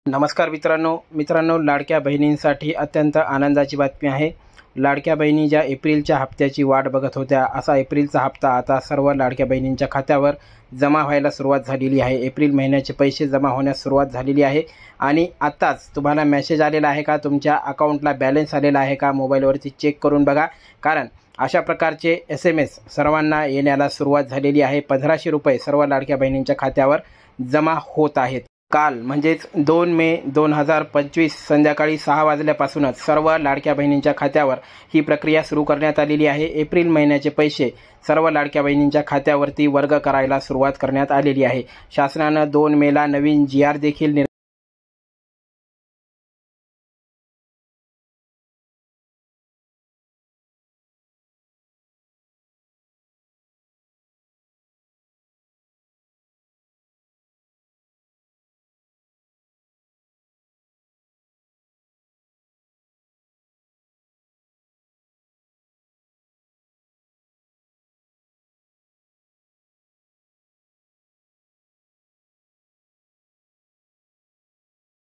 नमस्कार मित्रांनो लाडक्या बहिणींसाठी अत्यंत आनंदाची बातमी आहे। लाडक्या बहिणी ज्या एप्रिलच्या हप्त्याची वाट बघत होत्या, असा एप्रिलचा हप्ता आता सर्व लाडक्या बहिणींच्या खात्यावर जमा व्हायला सुरुवात झालेली आहे। एप्रिल महिन्याचे पैसे जमा होण्यास सुरुवात झालेली आहे आणि आताच तुम्हाला मेसेज आलेला आहे का, तुमच्या अकाउंटला बॅलन्स आलेला आहे का, मोबाईलवरती चेक करून बघा, कारण अशा प्रकारचे SMS सर्वांना येण्याला सुरुवात झालेली आहे। 1500 रुपये सर्व लाडक्या बहिणींच्या खात्यावर जमा होत आहेत। काल म्हणजेच 2 मे 2025 संध्याकाळी 6 वाजल्यापासूनच सर्व लाडक्या बहिणींच्या खात्यावर ही प्रक्रिया सुरू करण्यात आलेली आहे। एप्रिल महिन्याचे पैसे सर्व लाडक्या बहिणींच्या खात्यावरती वर्ग करायला सुरुवात करण्यात आलेली आहे। शासनाने 2 मेला नवीन GR देखील